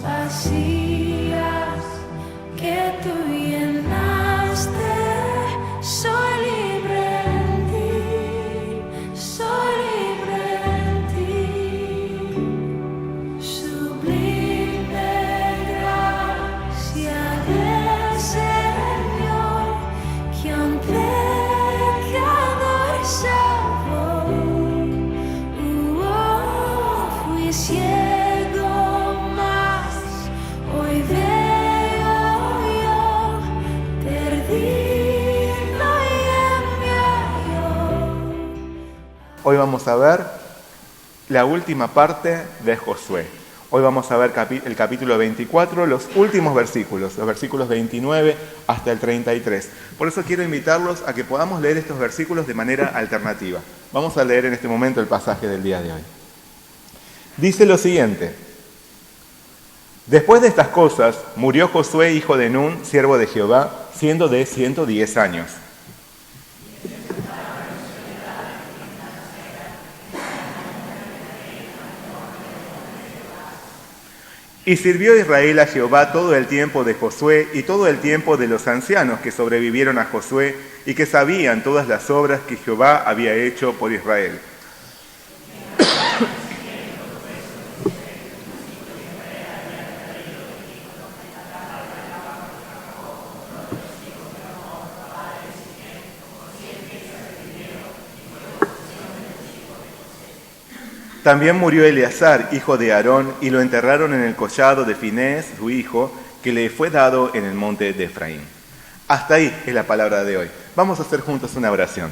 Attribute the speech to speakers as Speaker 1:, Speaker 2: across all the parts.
Speaker 1: vacías que tú llenaste. Soy libre en ti, soy libre en ti. Sublime gracia del Señor, que a un pecador salvó. Fui ciego, mas hoy veo yo, perdido y en mi halló.
Speaker 2: Hoy vamos a ver la última parte de Josué. Hoy vamos a ver el capítulo 24, los últimos versículos, los versículos 29 hasta el 33. Por eso quiero invitarlos a que podamos leer estos versículos de manera alternativa. Vamos a leer en este momento el pasaje del día de hoy. Dice lo siguiente: después de estas cosas, murió Josué, hijo de Nun, siervo de Jehová, siendo de 110 años. Y sirvió Israel a Jehová todo el tiempo de Josué y todo el tiempo de los ancianos que sobrevivieron a Josué y que sabían todas las obras que Jehová había hecho por Israel. También murió Eleazar, hijo de Aarón, y lo enterraron en el collado de Finés, su hijo, que le fue dado en el monte de Efraín. Hasta ahí es la palabra de hoy. Vamos a hacer juntos una oración.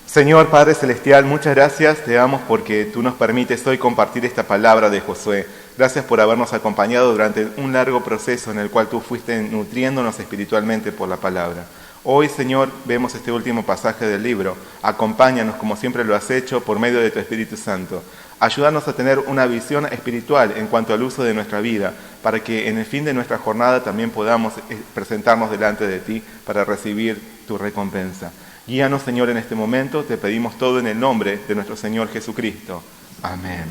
Speaker 2: Señor Padre Celestial, muchas gracias te damos porque tú nos permites hoy compartir esta palabra de Josué. Gracias por habernos acompañado durante un largo proceso en el cual tú fuiste nutriéndonos espiritualmente por la palabra. Hoy, Señor, vemos este último pasaje del libro. Acompáñanos, como siempre lo has hecho, por medio de tu Espíritu Santo. Ayúdanos a tener una visión espiritual en cuanto al uso de nuestra vida, para que en el fin de nuestra jornada también podamos presentarnos delante de ti para recibir tu recompensa. Guíanos, Señor, en este momento. Te pedimos todo en el nombre de nuestro Señor Jesucristo. Amén.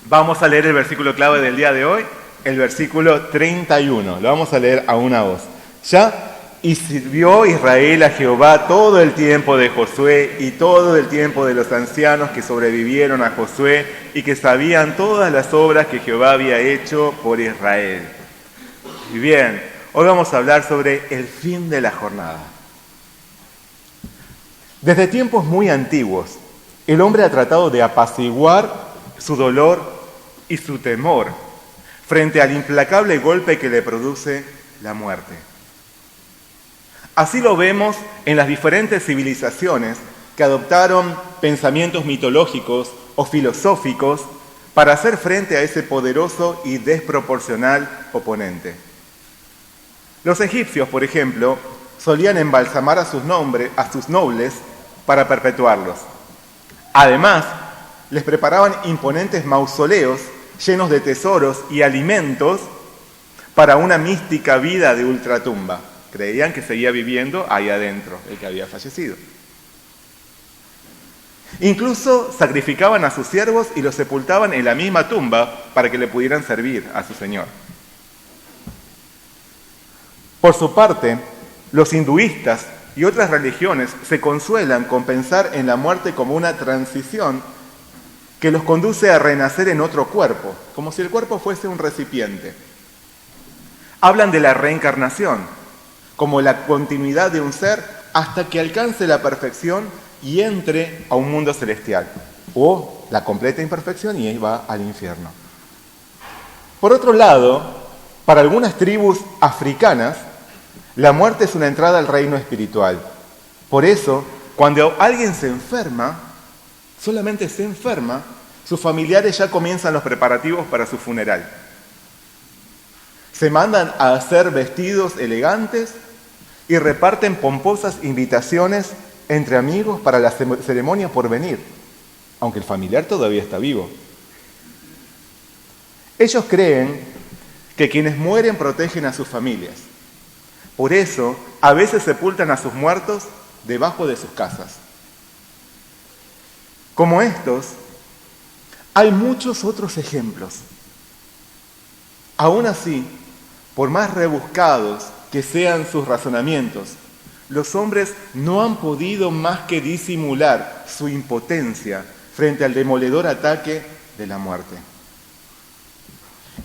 Speaker 2: Vamos a leer el versículo clave del día de hoy, el versículo 31. Lo vamos a leer a una voz. ¿Ya? Y sirvió Israel a Jehová todo el tiempo de Josué y todo el tiempo de los ancianos que sobrevivieron a Josué y que sabían todas las obras que Jehová había hecho por Israel. Y bien, hoy vamos a hablar sobre el fin de la jornada. Desde tiempos muy antiguos, el hombre ha tratado de apaciguar su dolor y su temor frente al implacable golpe que le produce la muerte. Así lo vemos en las diferentes civilizaciones que adoptaron pensamientos mitológicos o filosóficos para hacer frente a ese poderoso y desproporcional oponente. Los egipcios, por ejemplo, solían embalsamar a sus nobles para perpetuarlos. Además, les preparaban imponentes mausoleos llenos de tesoros y alimentos para una mística vida de ultratumba. Creían que seguía viviendo ahí adentro, el que había fallecido. Incluso sacrificaban a sus siervos y los sepultaban en la misma tumba para que le pudieran servir a su señor. Por su parte, los hinduistas y otras religiones se consuelan con pensar en la muerte como una transición que los conduce a renacer en otro cuerpo, como si el cuerpo fuese un recipiente. Hablan de la reencarnación como la continuidad de un ser hasta que alcance la perfección y entre a un mundo celestial, o la completa imperfección y va al infierno. Por otro lado, para algunas tribus africanas, la muerte es una entrada al reino espiritual. Por eso, cuando alguien se enferma, solamente se enferma, sus familiares ya comienzan los preparativos para su funeral. Se mandan a hacer vestidos elegantes y reparten pomposas invitaciones entre amigos para la ceremonia por venir, aunque el familiar todavía está vivo. Ellos creen que quienes mueren protegen a sus familias. Por eso, a veces sepultan a sus muertos debajo de sus casas. Como estos, hay muchos otros ejemplos. Aún así, por más rebuscados que sean sus razonamientos, los hombres no han podido más que disimular su impotencia frente al demoledor ataque de la muerte.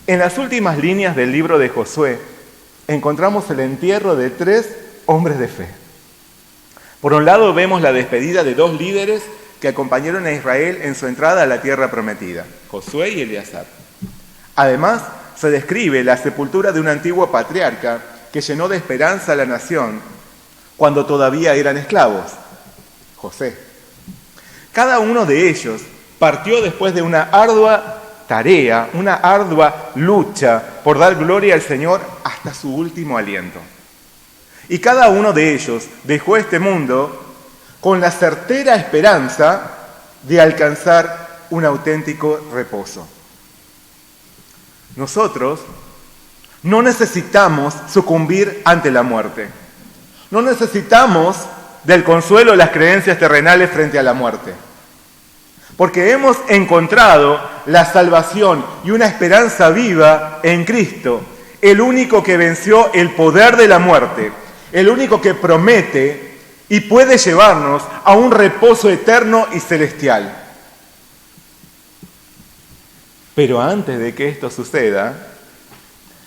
Speaker 2: En las últimas líneas del libro de Josué encontramos el entierro de 3 hombres de fe. Por un lado vemos la despedida de 2 líderes que acompañaron a Israel en su entrada a la tierra prometida, Josué y Eleazar. Además, se describe la sepultura de un antiguo patriarca que llenó de esperanza a la nación cuando todavía eran esclavos, José. Cada uno de ellos partió después de una ardua tarea, una ardua lucha por dar gloria al Señor hasta su último aliento. Y cada uno de ellos dejó este mundo con la certera esperanza de alcanzar un auténtico reposo. Nosotros no necesitamos sucumbir ante la muerte. No necesitamos del consuelo de las creencias terrenales frente a la muerte. Porque hemos encontrado la salvación y una esperanza viva en Cristo, el único que venció el poder de la muerte, el único que promete y puede llevarnos a un reposo eterno y celestial. Pero antes de que esto suceda,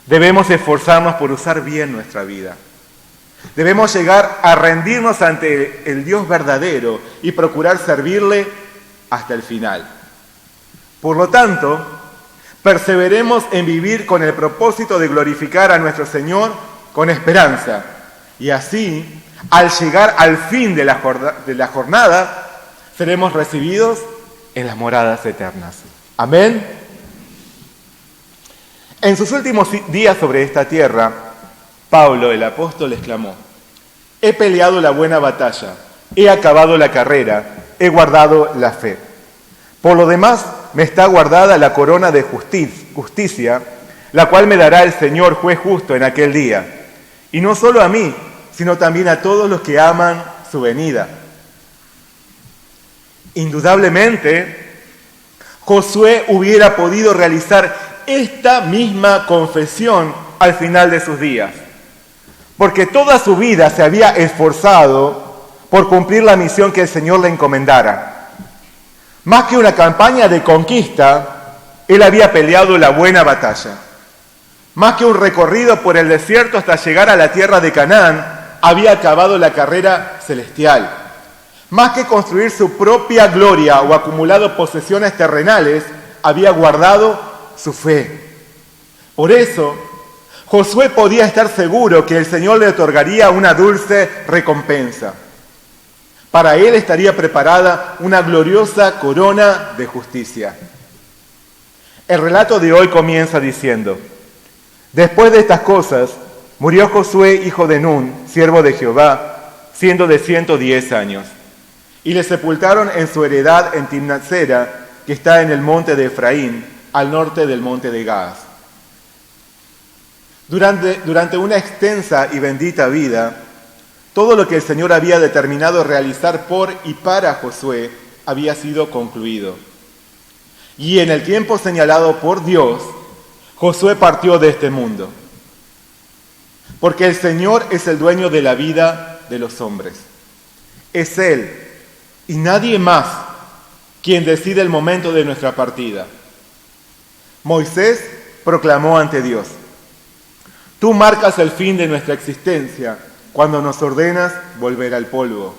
Speaker 2: debemos esforzarnos por usar bien nuestra vida. Debemos llegar a rendirnos ante el Dios verdadero y procurar servirle hasta el final. Por lo tanto, perseveremos en vivir con el propósito de glorificar a nuestro Señor con esperanza. Y así, al llegar al fin de la jornada, seremos recibidos en las moradas eternas. Amén. En sus últimos días sobre esta tierra, Pablo, el apóstol, exclamó: he peleado la buena batalla, he acabado la carrera, he guardado la fe. Por lo demás, me está guardada la corona de justicia, la cual me dará el Señor juez justo en aquel día. Y no solo a mí, sino también a todos los que aman su venida. Indudablemente, Josué hubiera podido realizar esta misma confesión al final de sus días, porque toda su vida se había esforzado por cumplir la misión que el Señor le encomendara. Más que una campaña de conquista, él había peleado la buena batalla. Más que un recorrido por el desierto hasta llegar a la tierra de Canaán, había acabado la carrera celestial. Más que construir su propia gloria o acumulado posesiones terrenales, había guardado su fe. Por eso, Josué podía estar seguro que el Señor le otorgaría una dulce recompensa. Para él estaría preparada una gloriosa corona de justicia. El relato de hoy comienza diciendo: después de estas cosas, murió Josué, hijo de Nun, siervo de Jehová, siendo de 110 años. Y le sepultaron en su heredad en Timnat-Sera, que está en el monte de Efraín, al norte del monte de Gaas. Durante una extensa y bendita vida, todo lo que el Señor había determinado realizar por y para Josué había sido concluido. Y en el tiempo señalado por Dios, Josué partió de este mundo. Porque el Señor es el dueño de la vida de los hombres. Es Él y nadie más quien decide el momento de nuestra partida. Moisés proclamó ante Dios: tú marcas el fin de nuestra existencia cuando nos ordenas volver al polvo.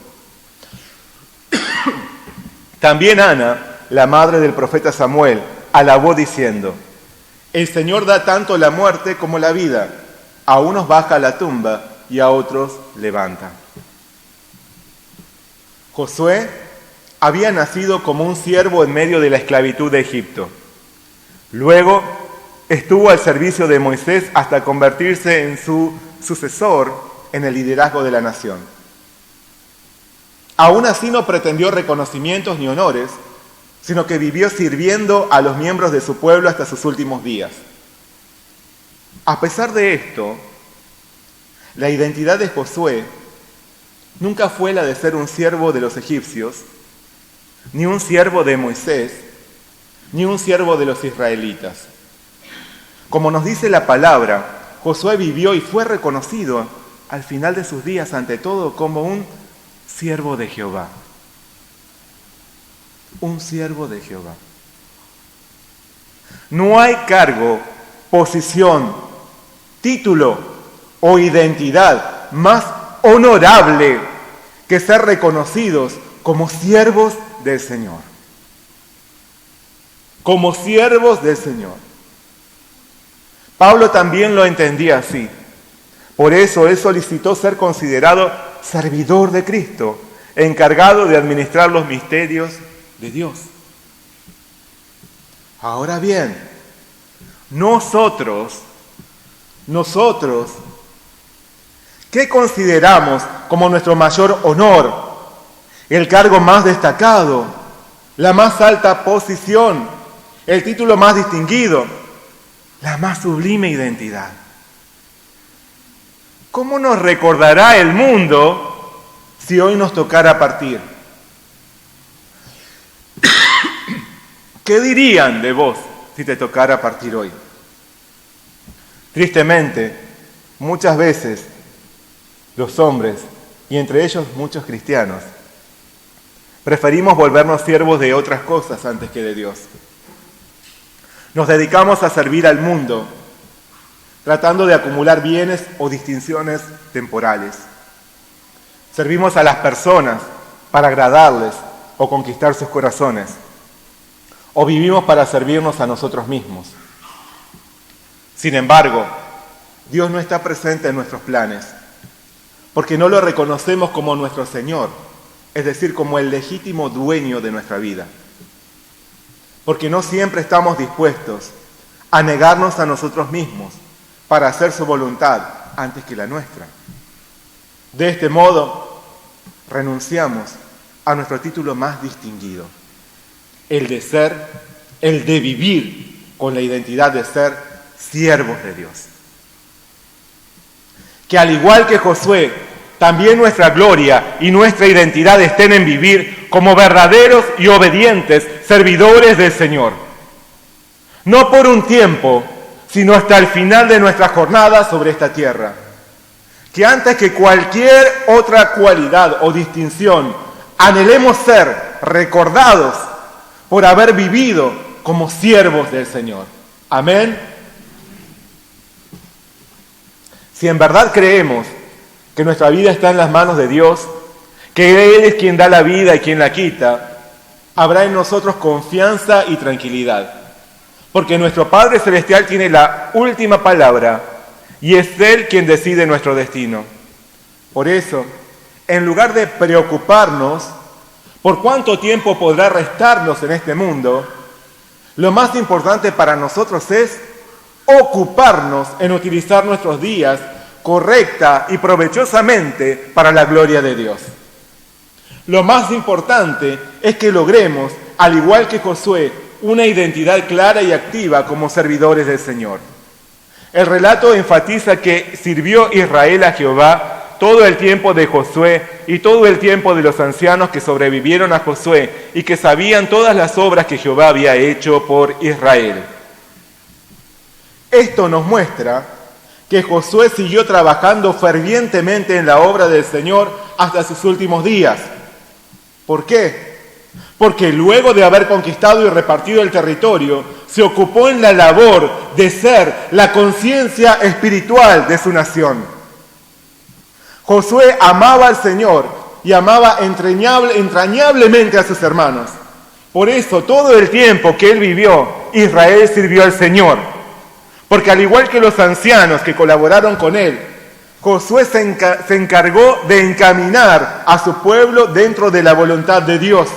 Speaker 2: También Ana, la madre del profeta Samuel, alabó diciendo: el Señor da tanto la muerte como la vida, a unos baja a la tumba y a otros levanta. Josué había nacido como un siervo en medio de la esclavitud de Egipto. Luego estuvo al servicio de Moisés hasta convertirse en su sucesor en el liderazgo de la nación. Aún así no pretendió reconocimientos ni honores, sino que vivió sirviendo a los miembros de su pueblo hasta sus últimos días. A pesar de esto, la identidad de Josué nunca fue la de ser un siervo de los egipcios, ni un siervo de Moisés, ni un siervo de los israelitas. Como nos dice la palabra, Josué vivió y fue reconocido al final de sus días ante todo como un siervo de Jehová. Un siervo de Jehová. No hay cargo, posición, título o identidad más honorable que ser reconocidos como siervos del Señor. Como siervos del Señor. Pablo también lo entendía así. Por eso él solicitó ser considerado servidor de Cristo, encargado de administrar los misterios de Dios. Ahora bien, nosotros, ¿qué consideramos como nuestro mayor honor? El cargo más destacado, la más alta posición, el título más distinguido, la más sublime identidad. ¿Cómo nos recordará el mundo si hoy nos tocara partir? ¿Qué dirían de vos si te tocara partir hoy? Tristemente, muchas veces los hombres, y entre ellos muchos cristianos, preferimos volvernos siervos de otras cosas antes que de Dios. Nos dedicamos a servir al mundo, tratando de acumular bienes o distinciones temporales. Servimos a las personas para agradarles o conquistar sus corazones. O vivimos para servirnos a nosotros mismos. Sin embargo, Dios no está presente en nuestros planes, porque no lo reconocemos como nuestro Señor, es decir, como el legítimo dueño de nuestra vida. Porque no siempre estamos dispuestos a negarnos a nosotros mismos para hacer su voluntad antes que la nuestra. De este modo, renunciamos a nuestro título más distinguido, el de vivir con la identidad de ser siervos de Dios. Que al igual que Josué, también nuestra gloria y nuestra identidad estén en vivir como verdaderos y obedientes servidores del Señor. No por un tiempo, sino hasta el final de nuestra jornada sobre esta tierra. Que antes que cualquier otra cualidad o distinción, anhelemos ser recordados por haber vivido como siervos del Señor. Amén. Si en verdad creemos que nuestra vida está en las manos de Dios, que Él es quien da la vida y quien la quita, habrá en nosotros confianza y tranquilidad. Porque nuestro Padre Celestial tiene la última palabra y es Él quien decide nuestro destino. Por eso, en lugar de preocuparnos por cuánto tiempo podrá restarnos en este mundo, lo más importante para nosotros es ocuparnos en utilizar nuestros días correcta y provechosamente para la gloria de Dios. Lo más importante es que logremos, al igual que Josué, una identidad clara y activa como servidores del Señor. El relato enfatiza que sirvió Israel a Jehová todo el tiempo de Josué y todo el tiempo de los ancianos que sobrevivieron a Josué y que sabían todas las obras que Jehová había hecho por Israel. Esto nos muestra que Josué siguió trabajando fervientemente en la obra del Señor hasta sus últimos días. ¿Por qué? Porque luego de haber conquistado y repartido el territorio, se ocupó en la labor de ser la conciencia espiritual de su nación. Josué amaba al Señor y amaba entrañablemente a sus hermanos. Por eso, todo el tiempo que él vivió, Israel sirvió al Señor. Porque al igual que los ancianos que colaboraron con él, Josué se encargó de encaminar a su pueblo dentro de la voluntad de Dios.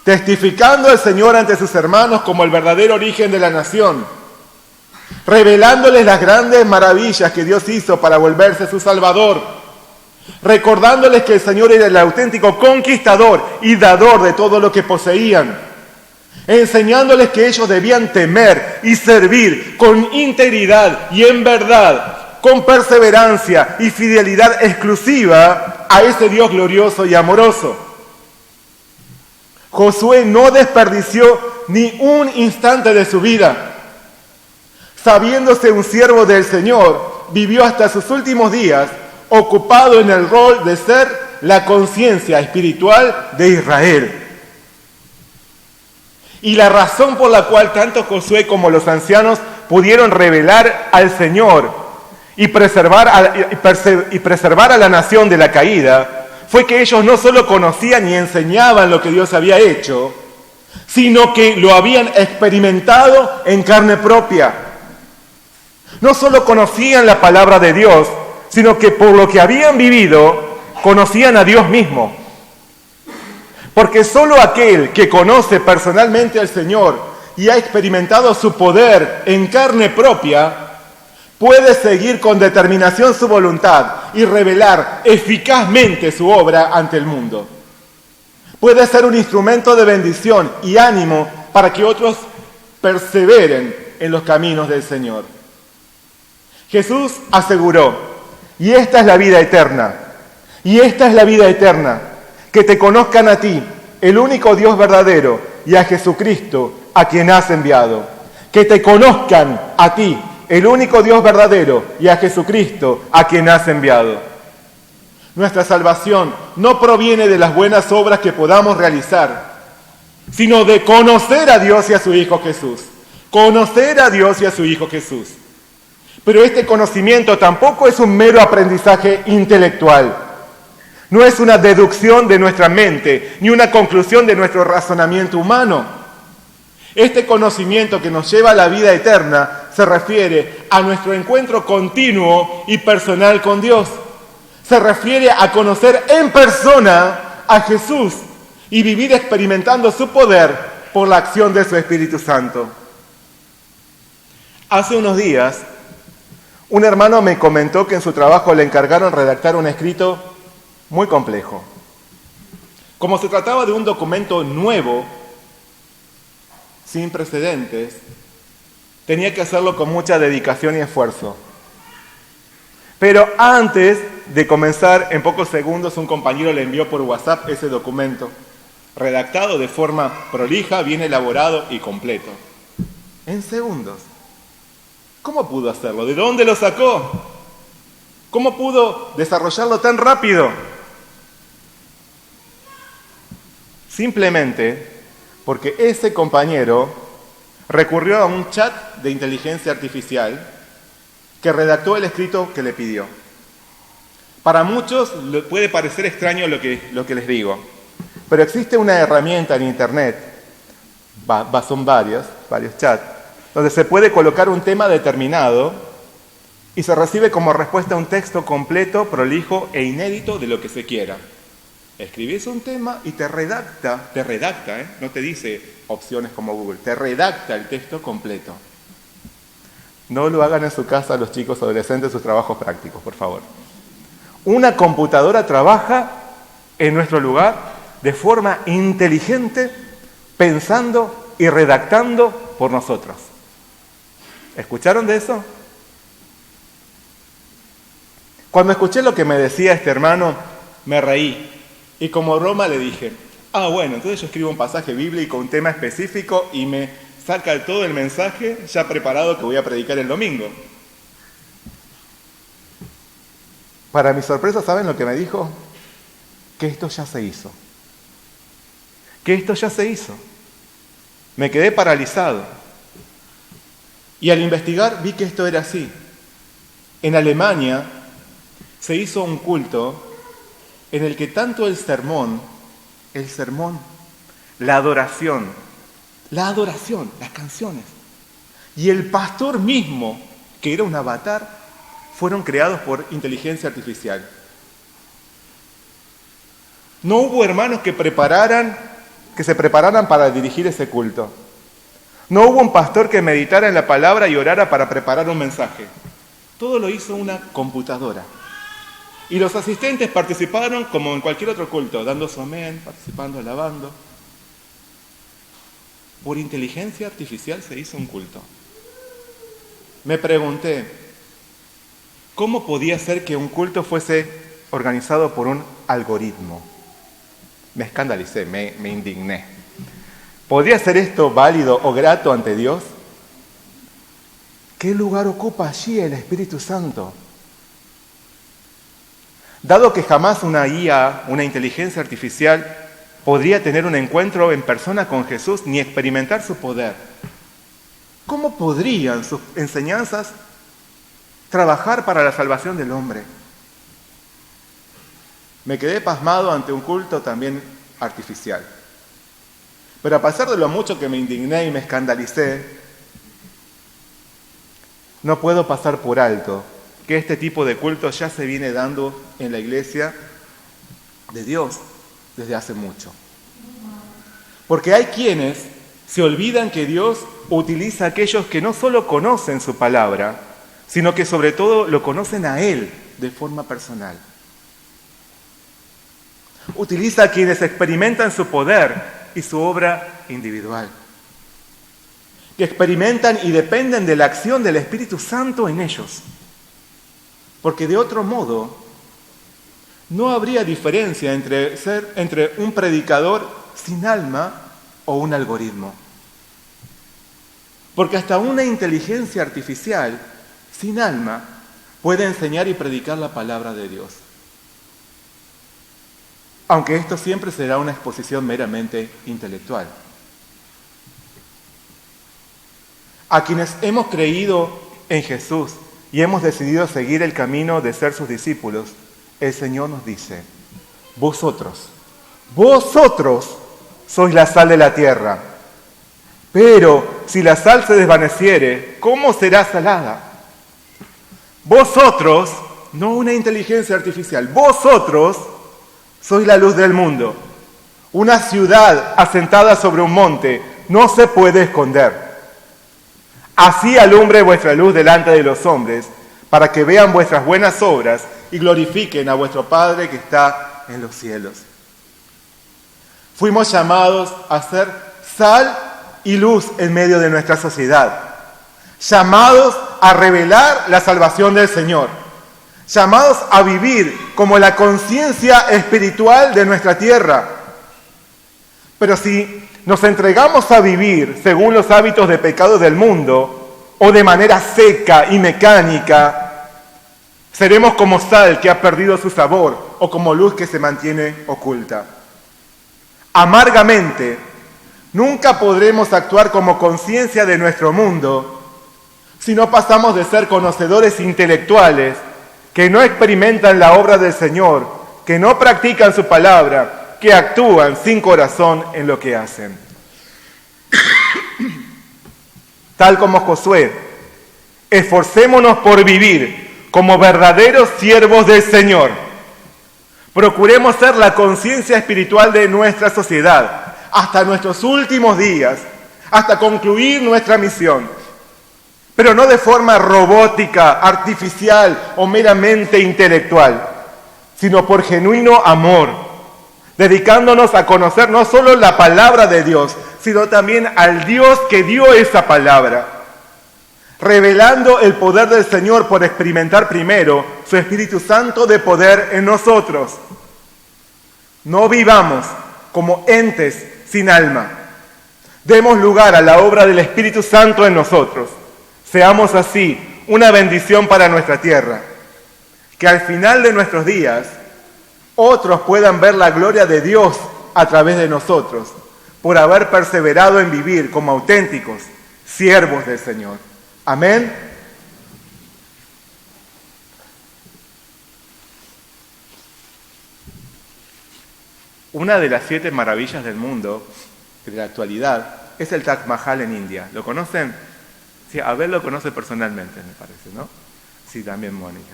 Speaker 2: Testificando al Señor ante sus hermanos como el verdadero origen de la nación, revelándoles las grandes maravillas que Dios hizo para volverse su Salvador, recordándoles que el Señor era el auténtico conquistador y dador de todo lo que poseían, enseñándoles que ellos debían temer y servir con integridad y en verdad, con perseverancia y fidelidad exclusiva a ese Dios glorioso y amoroso. Josué no desperdició ni un instante de su vida. Sabiéndose un siervo del Señor, vivió hasta sus últimos días ocupado en el rol de ser la conciencia espiritual de Israel. Y la razón por la cual tanto Josué como los ancianos pudieron revelar al Señor y preservar a la nación de la caída fue que ellos no solo conocían y enseñaban lo que Dios había hecho, sino que lo habían experimentado en carne propia. No solo conocían la palabra de Dios, sino que por lo que habían vivido, conocían a Dios mismo. Porque solo aquel que conoce personalmente al Señor y ha experimentado su poder en carne propia, puede seguir con determinación su voluntad y revelar eficazmente su obra ante el mundo. Puede ser un instrumento de bendición y ánimo para que otros perseveren en los caminos del Señor. Jesús aseguró, y esta es la vida eterna, que te conozcan a ti, el único Dios verdadero, y a Jesucristo, a quien has enviado. Que te conozcan a ti, el único Dios verdadero, y a Jesucristo, a quien has enviado. Nuestra salvación no proviene de las buenas obras que podamos realizar, sino de conocer a Dios y a su Hijo Jesús. Conocer a Dios y a su Hijo Jesús. Pero este conocimiento tampoco es un mero aprendizaje intelectual. No es una deducción de nuestra mente, ni una conclusión de nuestro razonamiento humano. Este conocimiento que nos lleva a la vida eterna se refiere a nuestro encuentro continuo y personal con Dios. Se refiere a conocer en persona a Jesús y vivir experimentando su poder por la acción de su Espíritu Santo. Hace unos días, un hermano me comentó que en su trabajo le encargaron redactar un escrito muy complejo. Como se trataba de un documento nuevo, sin precedentes, tenía que hacerlo con mucha dedicación y esfuerzo. Pero antes de comenzar, en pocos segundos, un compañero le envió por WhatsApp ese documento, redactado de forma prolija, bien elaborado y completo. En segundos. ¿Cómo pudo hacerlo? ¿De dónde lo sacó? ¿Cómo pudo desarrollarlo tan rápido? Simplemente porque ese compañero recurrió a un chat de inteligencia artificial que redactó el escrito que le pidió. Para muchos le puede parecer extraño lo que les digo, pero existe una herramienta en Internet, son varios chats, donde se puede colocar un tema determinado y se recibe como respuesta un texto completo, prolijo e inédito de lo que se quiera. Escribís un tema y te redacta, no te dice opciones como Google, te redacta el texto completo. No lo hagan en su casa los chicos adolescentes sus trabajos prácticos, por favor. Una computadora trabaja en nuestro lugar de forma inteligente, pensando y redactando por nosotros. ¿Escucharon de eso? Cuando escuché lo que me decía este hermano, me reí. Y como broma le dije, bueno, entonces yo escribo un pasaje bíblico, un tema específico, y me saca todo el mensaje ya preparado que voy a predicar el domingo. Para mi sorpresa, ¿saben lo que me dijo? Que esto ya se hizo. Me quedé paralizado. Y al investigar vi que esto era así. En Alemania se hizo un culto en el que tanto el sermón, la adoración, las canciones, y el pastor mismo, que era un avatar, fueron creados por inteligencia artificial. No hubo hermanos que se prepararan para dirigir ese culto. No hubo un pastor que meditara en la palabra y orara para preparar un mensaje. Todo lo hizo una computadora. Y los asistentes participaron como en cualquier otro culto, dando su amén, participando, alabando. Por inteligencia artificial se hizo un culto. Me pregunté, ¿cómo podía ser que un culto fuese organizado por un algoritmo? Me escandalicé, me indigné. ¿Podría ser esto válido o grato ante Dios? ¿Qué lugar ocupa allí el Espíritu Santo? Dado que jamás una IA, una inteligencia artificial, podría tener un encuentro en persona con Jesús ni experimentar su poder, ¿cómo podrían sus enseñanzas trabajar para la salvación del hombre? Me quedé pasmado ante un culto también artificial. Pero a pesar de lo mucho que me indigné y me escandalicé, no puedo pasar por alto que este tipo de culto ya se viene dando en la iglesia de Dios desde hace mucho. Porque hay quienes se olvidan que Dios utiliza a aquellos que no solo conocen su palabra, sino que sobre todo lo conocen a Él de forma personal. Utiliza a quienes experimentan su poder y su obra individual, que experimentan y dependen de la acción del Espíritu Santo en ellos. Porque de otro modo, no habría diferencia entre un predicador sin alma o un algoritmo. Porque hasta una inteligencia artificial sin alma puede enseñar y predicar la palabra de Dios. Aunque esto siempre será una exposición meramente intelectual. A quienes hemos creído en Jesús y hemos decidido seguir el camino de ser sus discípulos, el Señor nos dice: vosotros sois la sal de la tierra. Pero si la sal se desvaneciere, ¿cómo será salada? Vosotros, no una inteligencia artificial, vosotros sois la luz del mundo. Una ciudad asentada sobre un monte no se puede esconder. Así alumbre vuestra luz delante de los hombres, para que vean vuestras buenas obras y glorifiquen a vuestro Padre que está en los cielos. Fuimos llamados a ser sal y luz en medio de nuestra sociedad. Llamados a revelar la salvación del Señor. Llamados a vivir como la conciencia espiritual de nuestra tierra. Pero si nos entregamos a vivir según los hábitos de pecado del mundo, o de manera seca y mecánica, seremos como sal que ha perdido su sabor, o como luz que se mantiene oculta. Amargamente, nunca podremos actuar como conciencia de nuestro mundo si no pasamos de ser conocedores intelectuales que no experimentan la obra del Señor, que no practican su palabra, que actúan sin corazón en lo que hacen. Tal como Josué, esforcémonos por vivir como verdaderos siervos del Señor. Procuremos ser la conciencia espiritual de nuestra sociedad hasta nuestros últimos días, hasta concluir nuestra misión. Pero no de forma robótica, artificial o meramente intelectual, sino por genuino amor, dedicándonos a conocer no solo la palabra de Dios, sino también al Dios que dio esa palabra, revelando el poder del Señor por experimentar primero su Espíritu Santo de poder en nosotros. No vivamos como entes sin alma. Demos lugar a la obra del Espíritu Santo en nosotros. Seamos así una bendición para nuestra tierra. Que al final de nuestros días otros puedan ver la gloria de Dios a través de nosotros, por haber perseverado en vivir como auténticos siervos del Señor. Amén. Una de las 7 maravillas del mundo, de la actualidad, es el Taj Mahal en India. ¿Lo conocen? Sí, Abel lo conoce personalmente, me parece, ¿no? Sí, también Mónica.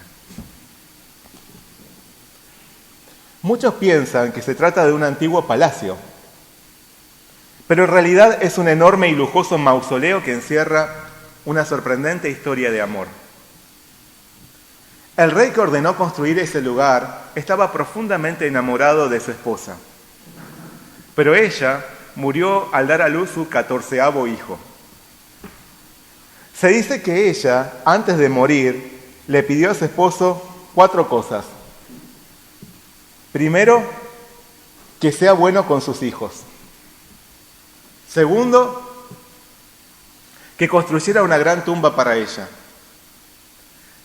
Speaker 2: Muchos piensan que se trata de un antiguo palacio, pero en realidad es un enorme y lujoso mausoleo que encierra una sorprendente historia de amor. El rey que ordenó construir ese lugar estaba profundamente enamorado de su esposa, pero ella murió al dar a luz su 14º hijo. Se dice que ella, antes de morir, le pidió a su esposo 4 cosas. Primero, que sea bueno con sus hijos. Segundo, que construyera una gran tumba para ella.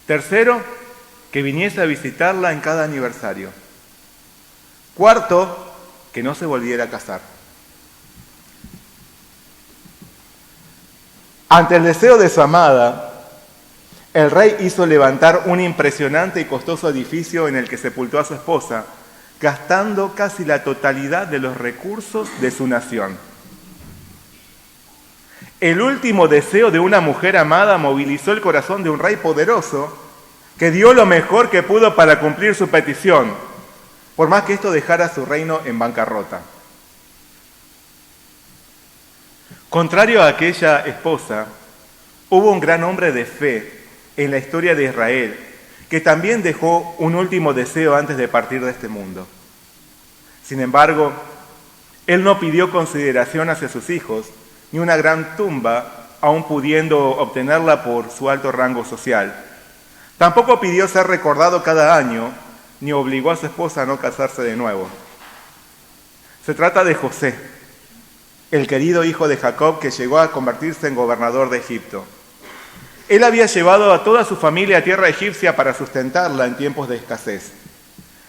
Speaker 2: Tercero, que viniese a visitarla en cada aniversario. Cuarto, que no se volviera a casar. Ante el deseo de su amada, el rey hizo levantar un impresionante y costoso edificio en el que sepultó a su esposa, gastando casi la totalidad de los recursos de su nación. El último deseo de una mujer amada movilizó el corazón de un rey poderoso que dio lo mejor que pudo para cumplir su petición, por más que esto dejara su reino en bancarrota. Contrario a aquella esposa, hubo un gran hombre de fe en la historia de Israel, que también dejó un último deseo antes de partir de este mundo. Sin embargo, él no pidió consideración hacia sus hijos, ni una gran tumba, aun pudiendo obtenerla por su alto rango social. Tampoco pidió ser recordado cada año, ni obligó a su esposa a no casarse de nuevo. Se trata de José, el querido hijo de Jacob que llegó a convertirse en gobernador de Egipto. Él había llevado a toda su familia a tierra egipcia para sustentarla en tiempos de escasez.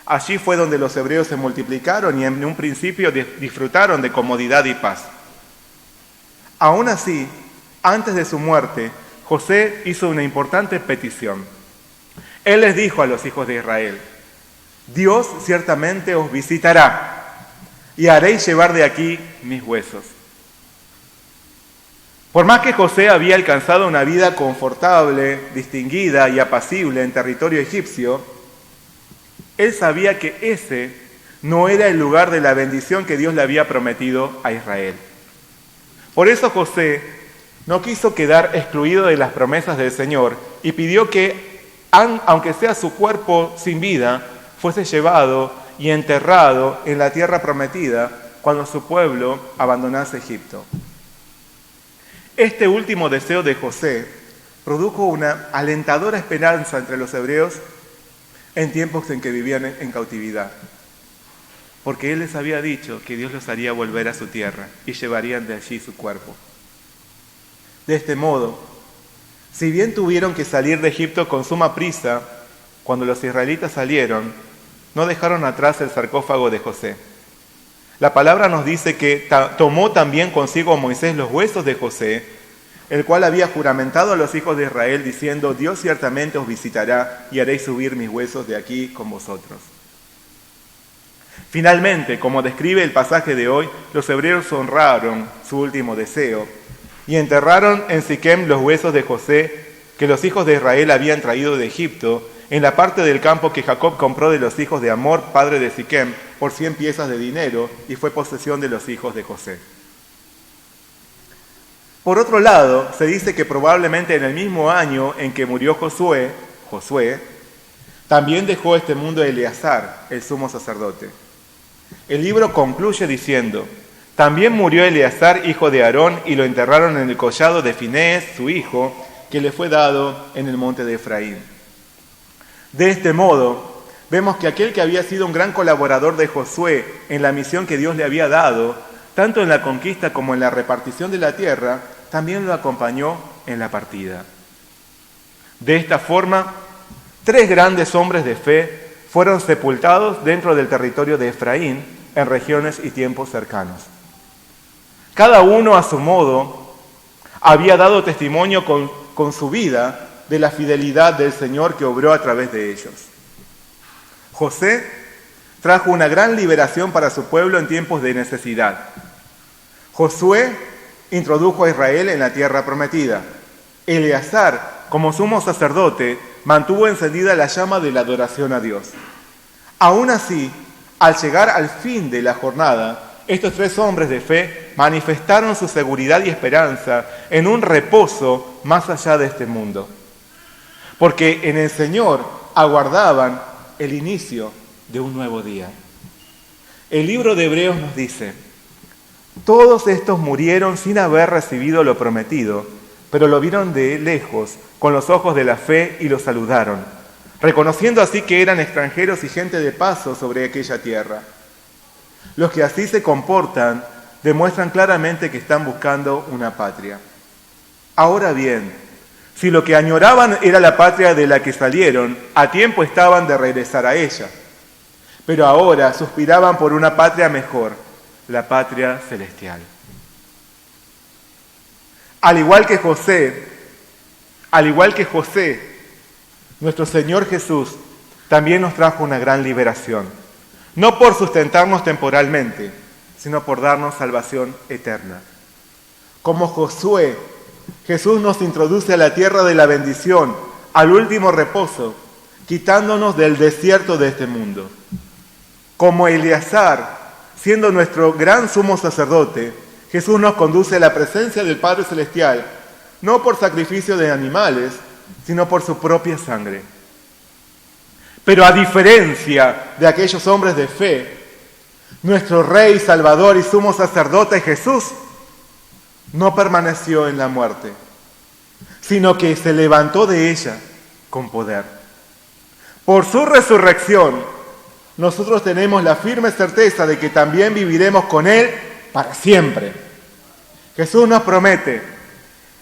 Speaker 2: Allí fue donde los hebreos se multiplicaron y en un principio disfrutaron de comodidad y paz. Aún así, antes de su muerte, José hizo una importante petición. Él les dijo a los hijos de Israel: Dios ciertamente os visitará y haréis llevar de aquí mis huesos. Por más que José había alcanzado una vida confortable, distinguida y apacible en territorio egipcio, él sabía que ese no era el lugar de la bendición que Dios le había prometido a Israel. Por eso José no quiso quedar excluido de las promesas del Señor y pidió que, aunque sea su cuerpo sin vida, fuese llevado y enterrado en la tierra prometida cuando su pueblo abandonase Egipto. Este último deseo de José produjo una alentadora esperanza entre los hebreos en tiempos en que vivían en cautividad, porque él les había dicho que Dios los haría volver a su tierra y llevarían de allí su cuerpo. De este modo, si bien tuvieron que salir de Egipto con suma prisa, cuando los israelitas salieron, no dejaron atrás el sarcófago de José. La palabra nos dice que tomó también consigo Moisés los huesos de José, el cual había juramentado a los hijos de Israel diciendo: Dios ciertamente os visitará y haréis subir mis huesos de aquí con vosotros. Finalmente, como describe el pasaje de hoy, los hebreos honraron su último deseo y enterraron en Siquem los huesos de José que los hijos de Israel habían traído de Egipto, en la parte del campo que Jacob compró de los hijos de Hamor, padre de Siquem, por 100 piezas de dinero, y fue posesión de los hijos de José. Por otro lado, se dice que probablemente en el mismo año en que murió Josué, también dejó este mundo Eleazar, el sumo sacerdote. El libro concluye diciendo: también murió Eleazar, hijo de Aarón, y lo enterraron en el collado de Finés, su hijo, que le fue dado en el monte de Efraín. De este modo, vemos que aquel que había sido un gran colaborador de Josué en la misión que Dios le había dado, tanto en la conquista como en la repartición de la tierra, también lo acompañó en la partida. De esta forma, 3 grandes hombres de fe fueron sepultados dentro del territorio de Efraín, en regiones y tiempos cercanos. Cada uno a su modo había dado testimonio con su vida de la fidelidad del Señor que obró a través de ellos. José trajo una gran liberación para su pueblo en tiempos de necesidad. Josué introdujo a Israel en la tierra prometida. Eleazar, como sumo sacerdote, mantuvo encendida la llama de la adoración a Dios. Aún así, al llegar al fin de la jornada, estos 3 hombres de fe manifestaron su seguridad y esperanza en un reposo más allá de este mundo, porque en el Señor aguardaban el inicio de un nuevo día. El libro de Hebreos nos dice: todos estos murieron sin haber recibido lo prometido, pero lo vieron de lejos con los ojos de la fe y lo saludaron, reconociendo así que eran extranjeros y gente de paso sobre aquella tierra. Los que así se comportan demuestran claramente que están buscando una patria. Ahora bien, si lo que añoraban era la patria de la que salieron, a tiempo estaban de regresar a ella. Pero ahora suspiraban por una patria mejor, la patria celestial. Al igual que José, nuestro Señor Jesús también nos trajo una gran liberación, no por sustentarnos temporalmente, sino por darnos salvación eterna. Como Josué, Jesús nos introduce a la tierra de la bendición, al último reposo, quitándonos del desierto de este mundo. Como Eleazar, siendo nuestro gran sumo sacerdote, Jesús nos conduce a la presencia del Padre Celestial, no por sacrificio de animales, sino por su propia sangre. Pero a diferencia de aquellos hombres de fe, nuestro Rey, Salvador y sumo sacerdote Jesús no permaneció en la muerte, sino que se levantó de ella con poder. Por su resurrección, nosotros tenemos la firme certeza de que también viviremos con Él para siempre. Jesús nos promete: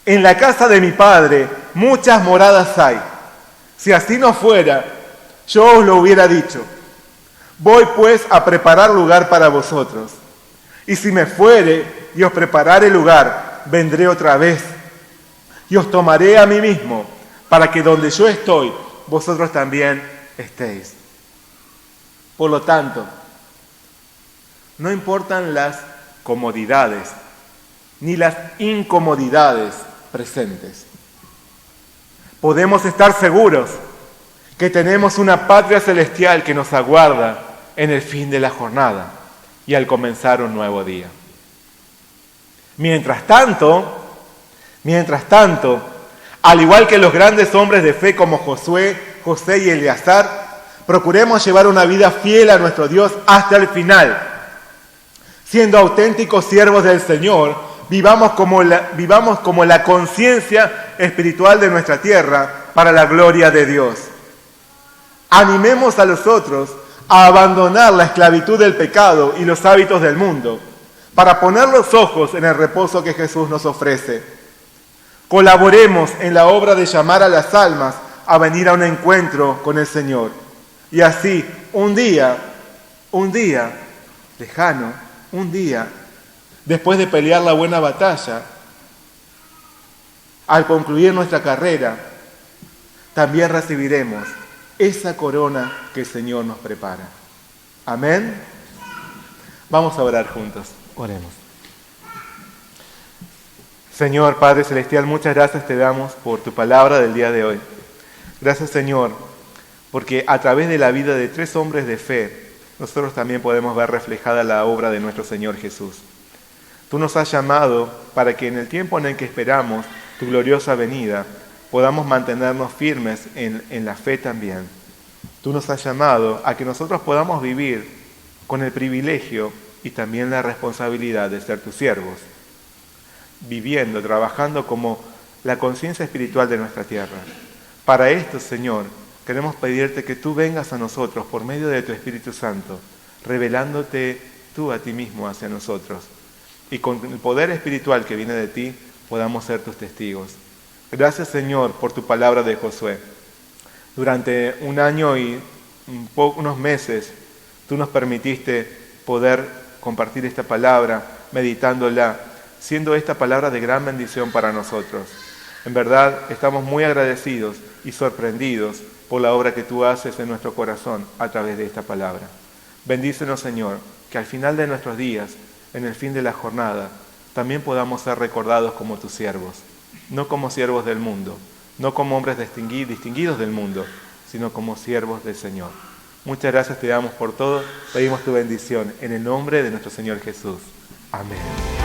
Speaker 2: en la casa de mi Padre muchas moradas hay. Si así no fuera, yo os lo hubiera dicho. Voy pues a preparar lugar para vosotros. Y si me fuere y os preparare lugar, vendré otra vez. Y os tomaré a mí mismo, para que donde yo estoy, vosotros también estéis. Por lo tanto, no importan las comodidades ni las incomodidades presentes. Podemos estar seguros que tenemos una patria celestial que nos aguarda en el fin de la jornada y al comenzar un nuevo día. Mientras tanto, al igual que los grandes hombres de fe como Josué, José y Eleazar, procuremos llevar una vida fiel a nuestro Dios hasta el final. Siendo auténticos siervos del Señor, vivamos como la conciencia espiritual de nuestra tierra para la gloria de Dios. Animemos a los otros a abandonar la esclavitud del pecado y los hábitos del mundo, para poner los ojos en el reposo que Jesús nos ofrece. Colaboremos en la obra de llamar a las almas a venir a un encuentro con el Señor. Y así, un día lejano, después de pelear la buena batalla, al concluir nuestra carrera, también recibiremos esa corona que el Señor nos prepara. Amén. Vamos a orar juntos. Oremos. Señor Padre Celestial, muchas gracias te damos por tu palabra del día de hoy. Gracias, Señor, porque a través de la vida de 3 hombres de fe, nosotros también podemos ver reflejada la obra de nuestro Señor Jesús. Tú nos has llamado para que en el tiempo en el que esperamos tu gloriosa venida, podamos mantenernos firmes en la fe también. Tú nos has llamado a que nosotros podamos vivir con el privilegio y también la responsabilidad de ser tus siervos, viviendo, trabajando como la conciencia espiritual de nuestra tierra. Para esto, Señor, queremos pedirte que tú vengas a nosotros por medio de tu Espíritu Santo, revelándote tú a ti mismo hacia nosotros, y con el poder espiritual que viene de ti, podamos ser tus testigos. Gracias, Señor, por tu palabra de Josué. Durante un año y unos meses, tú nos permitiste poder compartir esta palabra, meditándola, siendo esta palabra de gran bendición para nosotros. En verdad, estamos muy agradecidos y sorprendidos por la obra que tú haces en nuestro corazón a través de esta palabra. Bendícenos, Señor, que al final de nuestros días, en el fin de la jornada, también podamos ser recordados como tus siervos, no como siervos del mundo, no como hombres distinguidos del mundo, sino como siervos del Señor. Muchas gracias te damos por todo, pedimos tu bendición en el nombre de nuestro Señor Jesús. Amén.